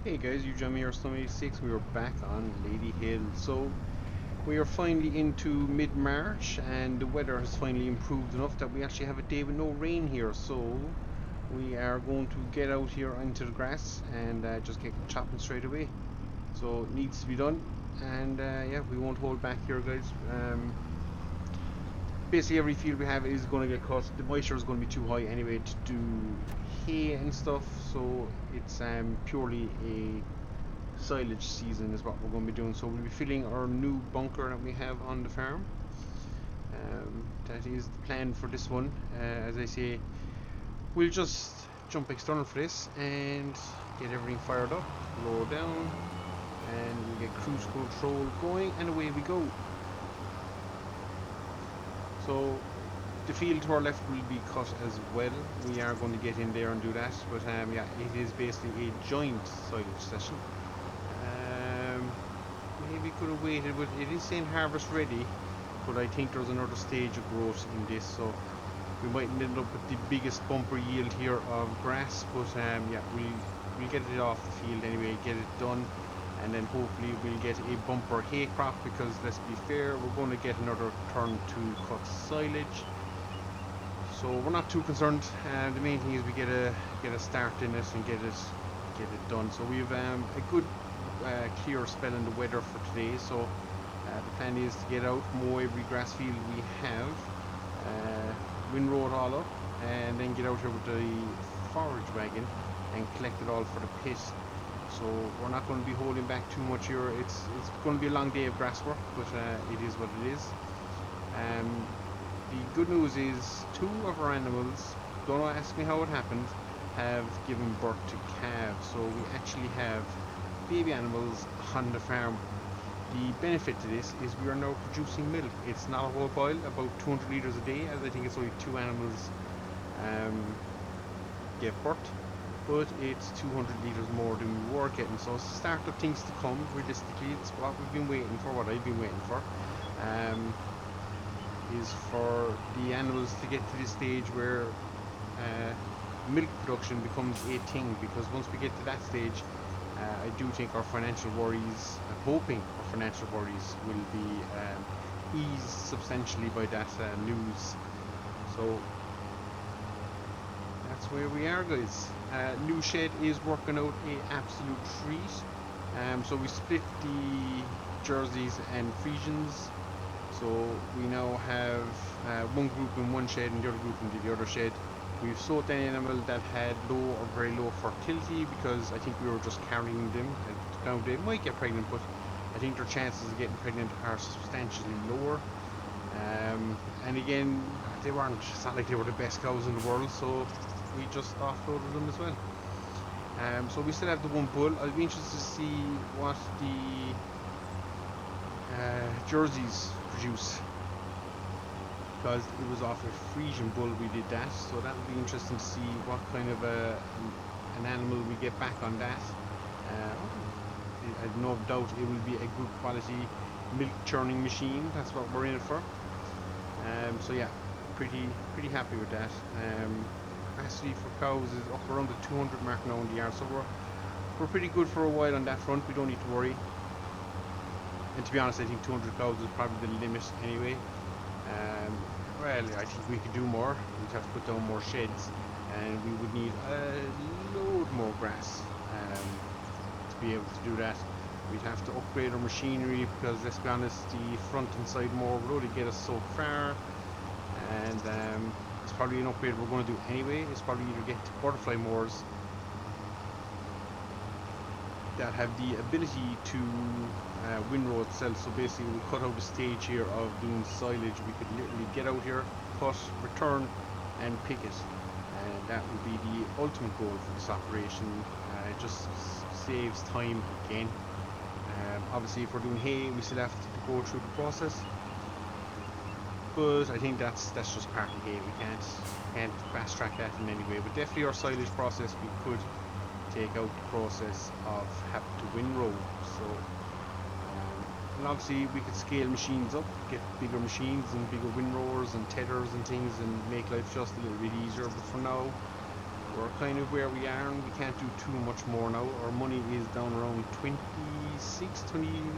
Hey guys, you join me here, Slum86. We are back on Ladyhill. So we are finally into mid-March, and the weather has finally improved enough that we actually have a day with no rain here. So we are going to get out here into the grass and just get chopping straight away. So it needs to be done, and yeah, we won't hold back here, guys. Basically, every field we have is going to get cut. The moisture is going to be too high anyway to do hay and stuff. So it's purely a silage season is what we're going to be doing. So we'll be filling our new bunker that we have on the farm. That is the plan for this one. As I say, we'll just jump external for this and get everything fired up, lower down, and we'll get cruise control going, and away we go. So the field to our left will be cut as well. We are going to get in there and do that, but yeah, it is basically a joint silage session. Maybe could have waited, but it is saying harvest ready. But I think there's another stage of growth in this, so we might end up with the biggest bumper yield here of grass. But yeah, we'll get it off the field anyway, get it done, and then hopefully we'll get a bumper hay crop. Because let's be fair, we're going to get another turn to cut silage. So we're not too concerned. The main thing is we get a start in it and get it done. So we've a good clear spell in the weather for today. So the plan is to get out, mow every grass field we have, windrow it all up, and then get out here with the forage wagon and collect it all for the pit. So we're not going to be holding back too much here. It's going to be a long day of grass work, but it is what it is. The good news is two of our animals, don't ask me how it happened, have given birth to calves. So we actually have baby animals on the farm. The benefit to this is we are now producing milk. It's not a whole boil, about 200 litres a day, as I think it's only two animals give birth, but it's 200 litres more than we were getting. So it's the start of things to come. Realistically, it's what we've been waiting for, what I've been waiting for, is for the animals to get to this stage where milk production becomes a thing. Because once we get to that stage, I do think our financial worries, I'm hoping our financial worries will be eased substantially by that news. So that's where we are, guys. New shed is working out a absolute treat. So we split the jerseys and Frisians. So we now have one group in one shed and the other group in the other shed. We've sold an animal that had low or very low fertility, because I think we were just carrying them, and now they might get pregnant, but I think their chances of getting pregnant are substantially lower. And again, they weren't, it's not like they were the best cows in the world, so we just offloaded them as well. So we still have the one bull. I'll be interested to see what the jerseys produce, because it was off a Frisian bull we did that, so that'll be interesting to see what kind of an animal we get back on that. I've no doubt it will be a good quality milk churning machine. That's what we're in it for. So yeah, pretty happy with that. Capacity for cows is up around the 200 mark now in the yard, so we're pretty good for a while on that front. We don't need to worry. And to be honest, I think 200 cows is probably the limit anyway. Well, I think we could do more. We'd have to put down more sheds, and we would need a load more grass to be able to do that. We'd have to upgrade our machinery, because let's be honest, the front and side mower will only get us so far, and it's probably an upgrade we're going to do anyway. It's probably either get butterfly mowers that have the ability to windrow itself. So basically we cut out the stage here of doing silage. We could literally get out here, cut, return, and pick it, and that would be the ultimate goal for this operation. It just saves time again. Obviously if we're doing hay, we still have to go through the process, but I think that's just part of hay. We can't fast track that in any way. But definitely our silage process, we could take out the process of having to windrow. So and obviously we could scale machines up, get bigger machines and bigger windrowers and tethers and things, and make life just a little bit easier. But for now, we're kind of where we are, and we can't do too much more now. Our money is down around 20,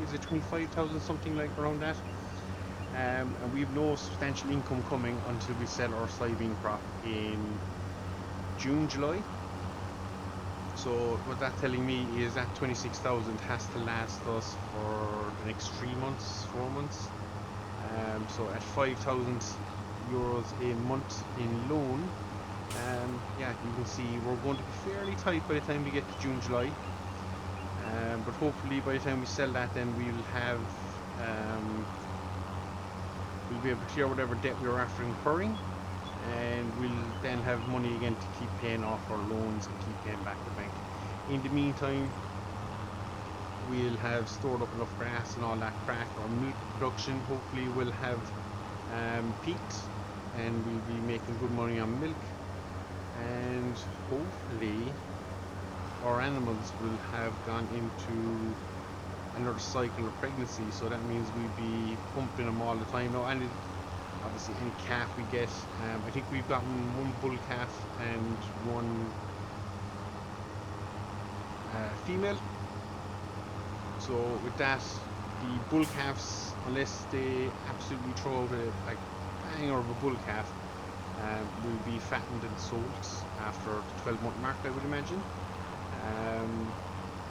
is it 25,000, something like around that. And we've no substantial income coming until we sell our soybean crop in June, July. So what that's telling me is that 26,000 has to last us for the next 3 months, 4 months. So at 5,000 euros a month in loan, yeah, you can see we're going to be fairly tight by the time we get to June, July. But hopefully by the time we sell that, then we'll have we'll be able to clear whatever debt we were after incurring, and we'll then have money again to keep paying off our loans and keep paying back the bank. In the meantime, we'll have stored up enough grass and all that crack. Our milk production hopefully will have peaked, and we'll be making good money on milk, and hopefully our animals will have gone into another cycle of pregnancy, so that means we'll be pumping them all the time now. And obviously any calf we get, I think we've gotten one bull calf and one female. So with that, the bull calves, unless they absolutely throw out a banger of a bull calf, will be fattened and sold after the 12-month mark, I would imagine.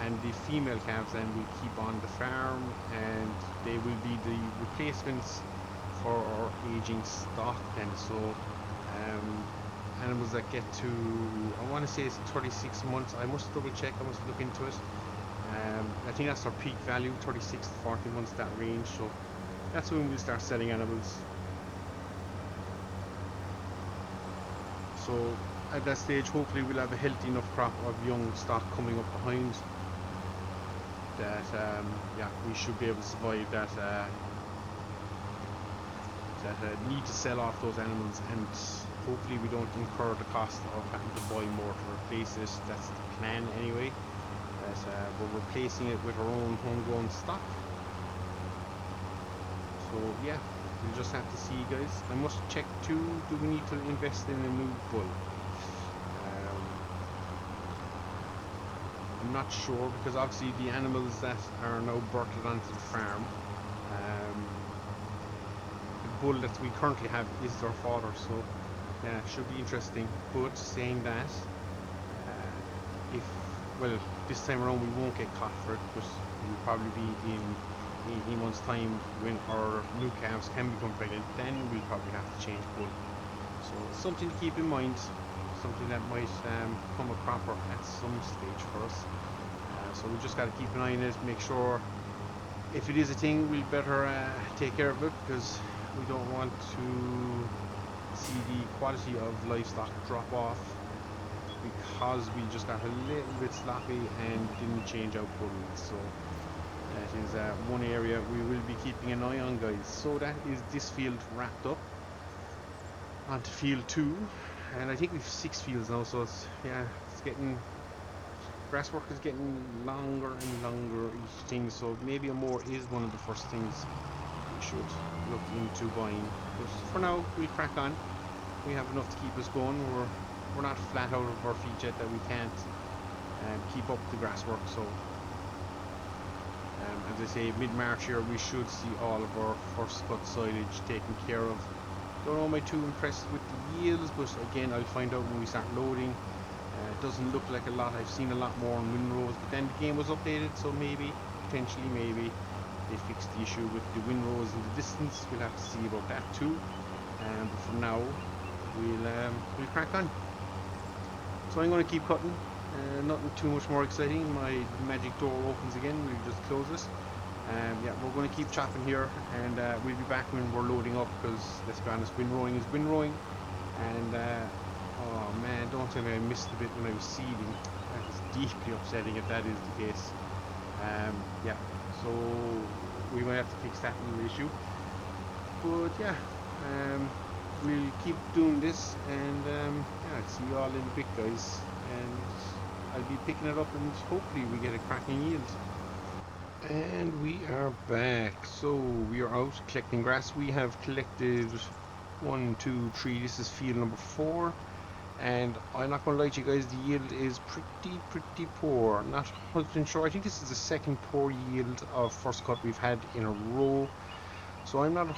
And the female calves then will keep on the farm, and they will be the replacements for our aging stock then. So animals that get to, I want to say it's 36 months, I must double check, I must look into it. I think that's our peak value, 36 to 40 months, that range. So that's when we'll start selling animals. So at that stage, hopefully we'll have a healthy enough crop of young stock coming up behind that, yeah, we should be able to survive that need to sell off those animals, and hopefully we don't incur the cost of having to buy more to replace it. That's the plan anyway. We're replacing it with our own homegrown stock. So yeah, we'll just have to see, guys. I must check too, do we need to invest in a new bull? I'm not sure, because obviously the animals that are now birthed onto the farm, the bull that we currently have is their father, so yeah, it should be interesting. But saying that, well, this time around we won't get caught for it, but we'll probably be in 18 months time when our new calves can become pregnant, then we'll probably have to change bull. So something to keep in mind, something that might come a cropper at some stage for us. So we just got to keep an eye on it, make sure if it is a thing, we'll better take care of it, because we don't want to see the quality of livestock drop off because we just got a little bit sloppy and didn't change out bulls. So that is one area we will be keeping an eye on, guys. So that is this field wrapped up. On to field 2, and I think we've 6 fields now, so it's, yeah, it's getting, grass work is getting longer and longer each thing, so maybe a mower is one of the first things we should look into buying. But for now, we'll crack on. We have enough to keep us going. We're not flat out of our feet yet that we can't keep up the grass work. So as I say, mid-March here we should see all of our first cut silage taken care of. Don't know, am I too impressed with the yields, but again I'll find out when we start loading. It doesn't look like a lot. I've seen a lot more on windrows, but then the game was updated, so maybe, potentially maybe, they fixed the issue with the windrows in the distance. We'll have to see about that too. But for now, we'll crack on. So I'm going to keep cutting. Nothing too much more exciting. My magic door opens again. We'll just close this. Yeah, we're going to keep chopping here, and we'll be back when we're loading up, because let's be honest, windrowing is windrowing, and oh man, don't tell me I missed a bit when I was seeding. That is deeply upsetting if that is the case. Yeah, so we might have to fix that little issue, but yeah, we'll keep doing this, and yeah, I'll see you all in a bit, guys, and I'll be picking it up, and hopefully we get a cracking yield. And we are back. So we are out collecting grass. We have collected 1, 2, 3. This is field number 4. and I'm not going to lie to you guys, the yield is pretty poor. Not 100% sure. I think this is the second poor yield of first cut we've had in a row, so I'm not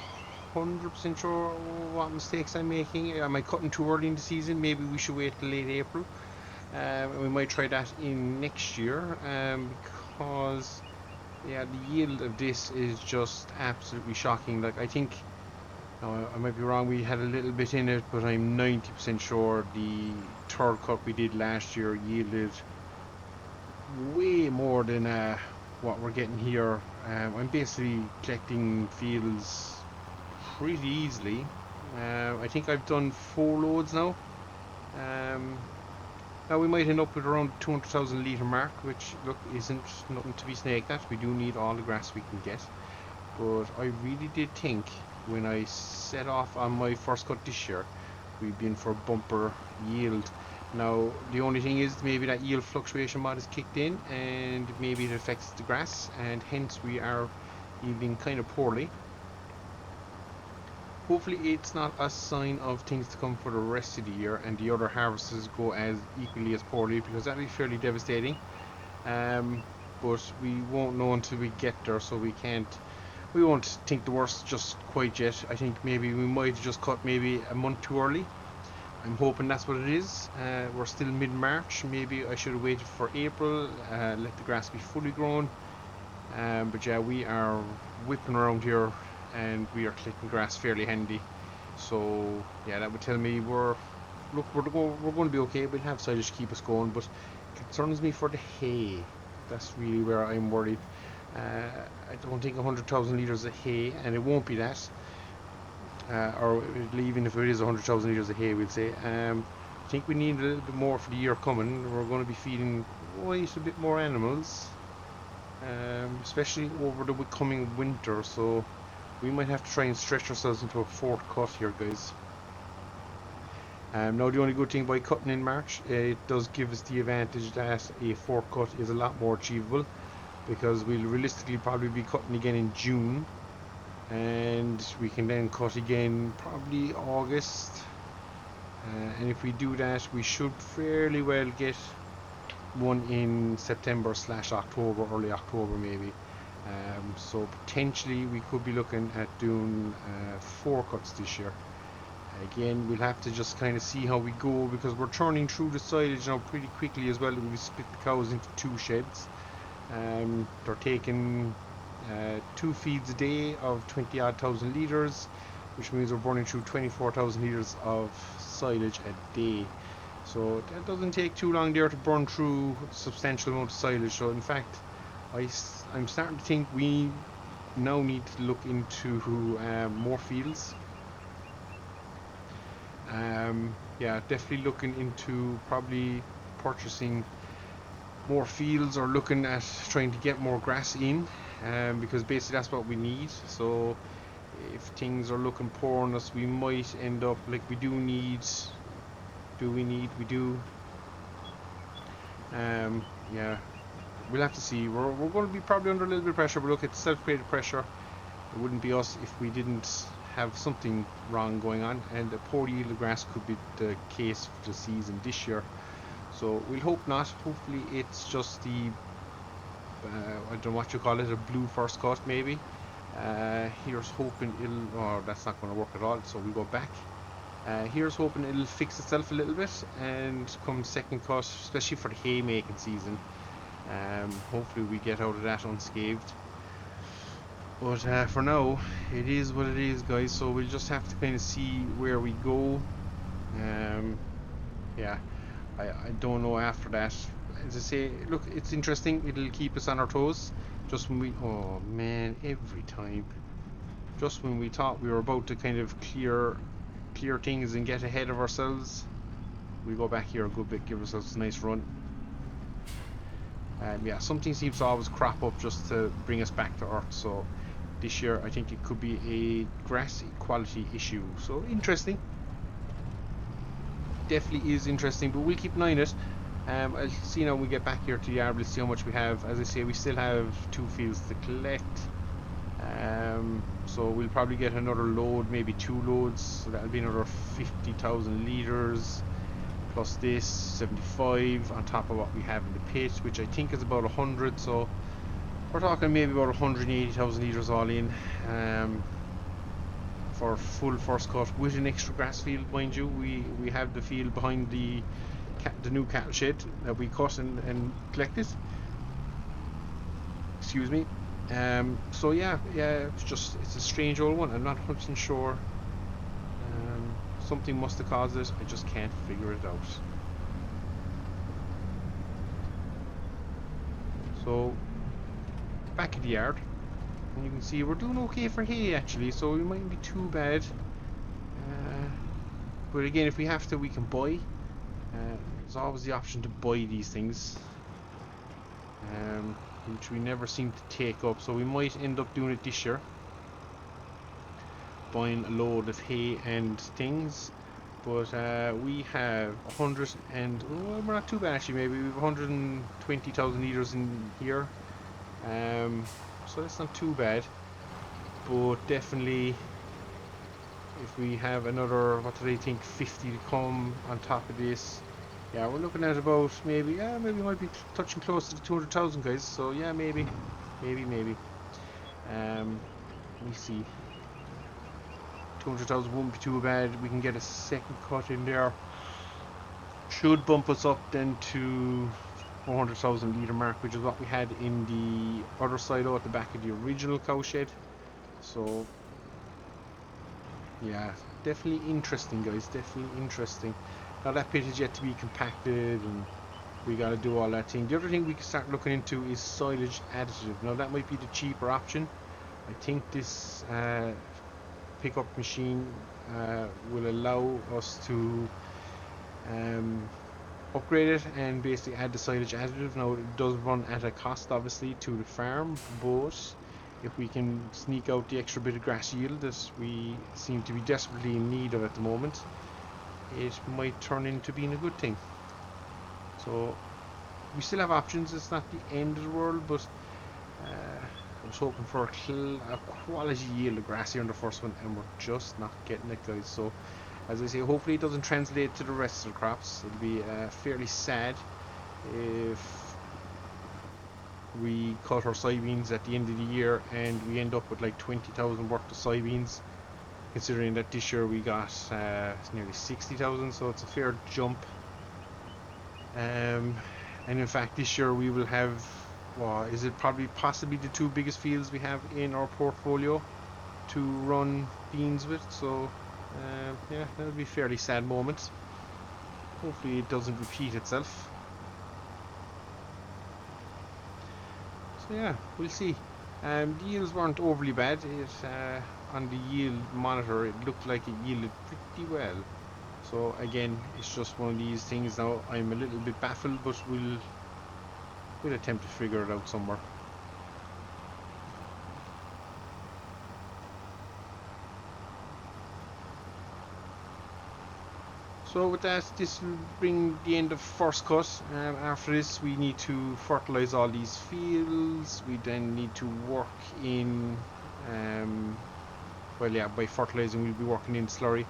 100% sure what mistakes I'm making. Am I cutting too early in the season? Maybe we should wait till late April. We might try that in next year, because yeah, the yield of this is just absolutely shocking. Like, I think, I might be wrong, we had a little bit in it, but I'm 90% sure the third cut we did last year yielded way more than what we're getting here. I'm basically collecting fields pretty easily. I think I've done 4 loads now. Now we might end up with around 200,000 litre mark, which, look, isn't nothing to be snaked at. We do need all the grass we can get. But I really did think when I set off on my first cut this year, we'd be in for a bumper yield. Now, the only thing is maybe that yield fluctuation mod is kicked in and maybe it affects the grass, and hence we are yielding kind of poorly. Hopefully it's not a sign of things to come for the rest of the year and the other harvests go as equally as poorly, because that would be fairly devastating. But we won't know until we get there, so we won't think the worst just quite yet. I think maybe we might have just cut maybe a month too early. I'm hoping that's what it is. We're still mid-March. Maybe I should have waited for April, let the grass be fully grown. But yeah, we are whipping around here and we are collecting grass fairly handy. So yeah, that would tell me we're going to be okay. We'll have silage to keep us going, but it concerns me for the hay. That's really where I'm worried. I don't think 100,000 litres of hay, and it won't be that, or even if it is 100,000 litres of hay, we'll say. I think we need a little bit more for the year coming. We're going to be feeding quite a bit more animals, especially over the coming winter, so we might have to try and stretch ourselves into a fourth cut here, guys. Now, the only good thing by cutting in March, it does give us the advantage that a fourth cut is a lot more achievable, because we'll realistically probably be cutting again in June, and we can then cut again probably August, and if we do that we should fairly well get one in September/October, early October maybe. So potentially we could be looking at doing 4 cuts this year. Again, we'll have to just kind of see how we go, because we're turning through the silage now pretty quickly as well. We split the cows into 2 sheds. They're taking 2 feeds a day of 20-odd thousand litres, which means we're burning through 24,000 litres of silage a day. So that doesn't take too long there to burn through a substantial amount of silage. So in fact, I'm starting to think we now need to look into more fields. Yeah, definitely looking into probably purchasing more fields, or looking at trying to get more grass in, because basically that's what we need. So if things are looking poor on us, we might end up like we do. Yeah, we'll have to see. We're going to be probably under a little bit of pressure, but look, it's self-created pressure. It wouldn't be us if we didn't have something wrong going on, and a poor yield of grass could be the case for the season this year. So we'll hope not. Hopefully it's just the I don't know what you call it, a blue first cut maybe. Here's hoping it'll, oh, that's not going to work at all, so we'll go back. Here's hoping it'll fix itself a little bit, and come second cut, especially for the haymaking season, hopefully we get out of that unscathed. But for now, it is what it is, guys, so we'll just have to kind of see where we go. Yeah, I don't know after that. As I say, look, it's interesting. It'll keep us on our toes. Just when we, oh man, every time. Just when we thought we were about to kind of clear things and get ahead of ourselves, we go back here a good bit, give ourselves a nice run. Yeah, something seems to always crop up just to bring us back to earth. So this year I think it could be a grass quality issue. So interesting. Definitely is interesting, but we'll keep an eye on it. I'll see now when we get back here to the yard. We'll see how much we have. As I say, we still have 2 fields to collect. So we'll probably get another load, maybe 2 loads. So that'll be another 50,000 litres plus this 75 on top of what we have in the pit, which I think is about 100. So we're talking maybe about 180,000 litres all in, for full first cut with an extra grass field, mind you. We have the field behind the new cattle shed that we cut and collected. Excuse me. So yeah, it's a strange old one. I'm not 100% sure. Something must have caused it. I just can't figure it out. So back at the yard, and you can see we're doing okay for hay actually, so we mightn't be too bad. But again, if we have to, we can buy. There's always the option to buy these things, which we never seem to take up, so we might end up doing it this year, buying a load of hay and things. But we have 100 and well, we're not too bad actually. Maybe we have 120,000 litres in here, so that's not too bad. But definitely, if we have another, what do I think, 50 to come on top of this, yeah, we're looking at about maybe we might be touching close to the 200,000, guys. So yeah, maybe. We'll see. 200,000 won't be too bad. We can get a second cut in there. Should bump us up then to 400,000 litre mark, which is what we had in the other side at the back of the original cow shed. So yeah, definitely interesting, guys. Definitely interesting. Now that pit is yet to be compacted, and we got to do all that thing. The other thing we can start looking into is silage additive. Now that might be the cheaper option. I think this pickup machine will allow us to upgrade it and basically add the silage additive. Now it does run at a cost obviously to the farm, but if we can sneak out the extra bit of grass yield that we seem to be desperately in need of at the moment, it might turn into being a good thing. So we still have options. It's not the end of the world, but I was hoping for a quality yield of grass here in the first one, and we're just not getting it, guys. So as I say, hopefully it doesn't translate to the rest of the crops. It'll be fairly sad if we cut our soybeans at the end of the year and we end up with like 20,000 worth of soybeans, considering that this year we got nearly 60,000, so it's a fair jump. And in fact this year we will have, well, is it possibly the two biggest fields we have in our portfolio to run beans with. So yeah, that would be a fairly sad moment. Hopefully it doesn't repeat itself. So yeah, we'll see. The yields weren't overly bad. On the yield monitor it looked like it yielded pretty well. So again, it's just one of these things. Now I'm a little bit baffled, but we'll attempt to figure it out somewhere. So with that, this will bring the end of first cut. After this we need to fertilise all these fields. We then need to work in, well yeah, by fertilising we'll be working in slurry.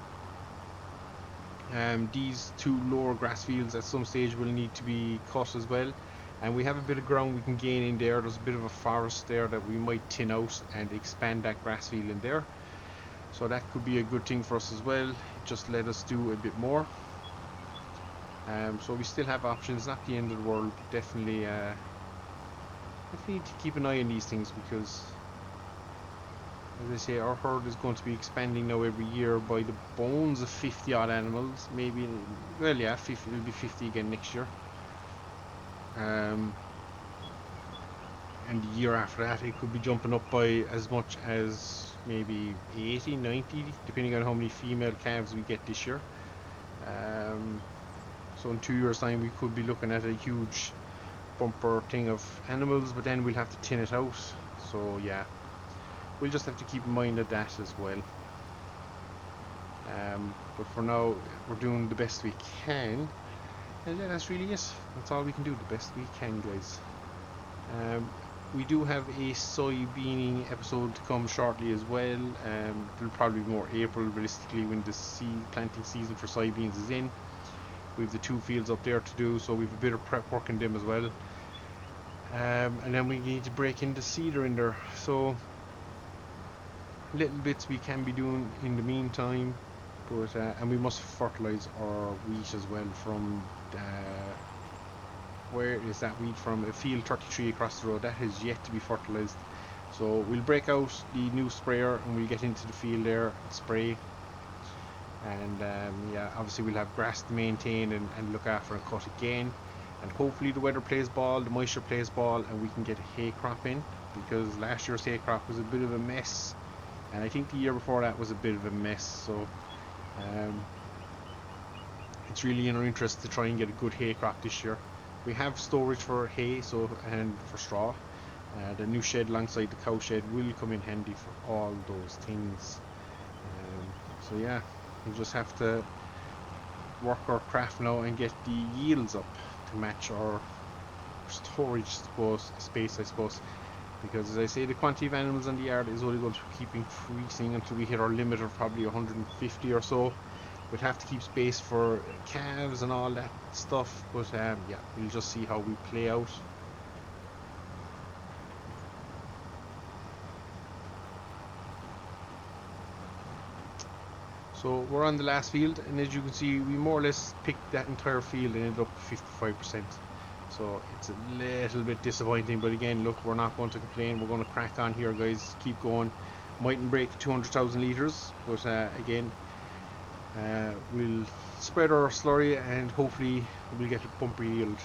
These two lower grass fields at some stage will need to be cut as well, and we have a bit of ground we can gain in there. There's a bit of a forest there that we might thin out and expand that grass field in there, so that could be a good thing for us as well. Just let us do a bit more. So we still have options, not the end of the world. Definitely need to keep an eye on these things, because as I say, our herd is going to be expanding now every year by the bones of 50 odd animals. Maybe, well yeah, 50, it'll be 50 again next year. And the year after that it could be jumping up by as much as maybe 80, 90, depending on how many female calves we get this year. So in 2 years time we could be looking at a huge bumper thing of animals, but then we'll have to thin it out. So yeah, we'll just have to keep in mind of that as well. But for now we're doing the best we can, and yeah, that's really it. That's all we can do, the best we can, guys. We do have a soybeaning episode to come shortly as well. It'll probably be more April realistically, when the planting season for soybeans is in. We've the 2 fields up there to do, so we've a bit of prep work in them as well. And then we need to break in the cedar in there, so little bits we can be doing in the meantime. But and we must fertilise our wheat as well from where is that wheat from? A field 33 across the road. That has yet to be fertilised. So we'll break out the new sprayer and we'll get into the field there and spray. And yeah, obviously we'll have grass to maintain and look after and cut again. And hopefully the weather plays ball, the moisture plays ball, and we can get a hay crop in, because last year's hay crop was a bit of a mess, and I think the year before that was a bit of a mess. So it's really in our interest to try and get a good hay crop this year. We have storage for hay, and for straw. The new shed alongside the cow shed will come in handy for all those things. So yeah, we just have to work our craft now and get the yields up to match our storage space, I suppose. Because as I say, the quantity of animals in the yard is only going to keep increasing until we hit our limit of probably 150 or so. We'd have to keep space for calves and all that stuff, but yeah, we'll just see how we play out. So we're on the last field, and as you can see, we more or less picked that entire field and ended up 55%. So it's a little bit disappointing, but again, look, we're not going to complain. We're going to crack on here, guys. Keep going. Mightn't break 200,000 litres, but again, we'll spread our slurry and hopefully we'll get a bumper yield.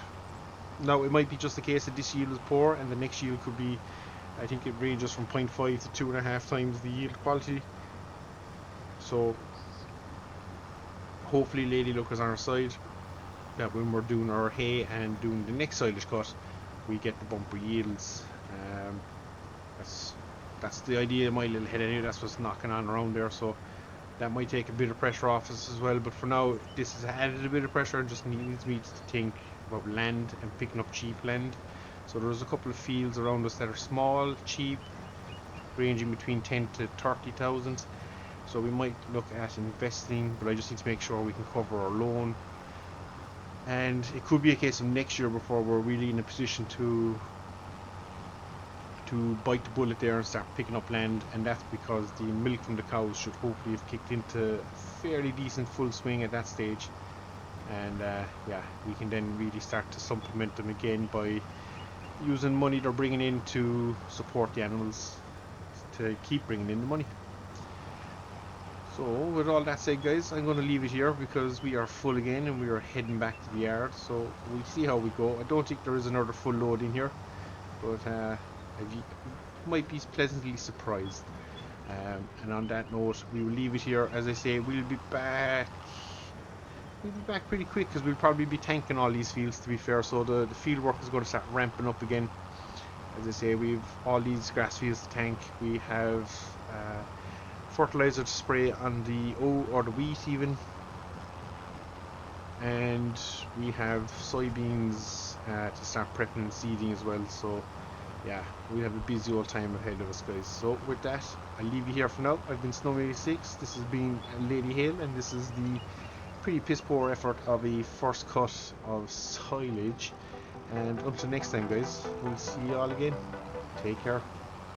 Now, it might be just a case that this yield is poor and the next yield could be, I think it ranges from 0.5 to 2.5 times the yield quality. So hopefully Lady Luck is on our side, that when we're doing our hay and doing the next silage cut, we get the bumper yields. That's the idea in my little head anyway. That's what's knocking on around there, so that might take a bit of pressure off us as well. But for now, this has added a bit of pressure and just needs me to think about land and picking up cheap land. So there's a couple of fields around us that are small, cheap, ranging between 10 to 30,000. So we might look at investing, but I just need to make sure we can cover our loan. And it could be a case of next year before we're really in a position to bite the bullet there and start picking up land, and that's because the milk from the cows should hopefully have kicked into fairly decent full swing at that stage. And yeah, we can then really start to supplement them again by using money they're bringing in to support the animals, to keep bringing in the money. So with all that said, guys, I'm going to leave it here because we are full again and we are heading back to the yard. So we'll see how we go. I don't think there is another full load in here, but you might be pleasantly surprised. And on that note, we will leave it here. As I say, we'll be back pretty quick, because we'll probably be tanking all these fields, to be fair. So the field work is going to start ramping up again. As I say, we've all these grass fields to tank. We have fertilizer to spray on the or the wheat even, and we have soybeans to start prepping and seeding as well. So yeah, we have a busy old time ahead of us, guys. So with that, I'll leave you here for now. I've been Snow86. This has been Ladyhill, and this is the pretty piss poor effort of a first cut of silage. And until next time, guys, we'll see you all again. Take care.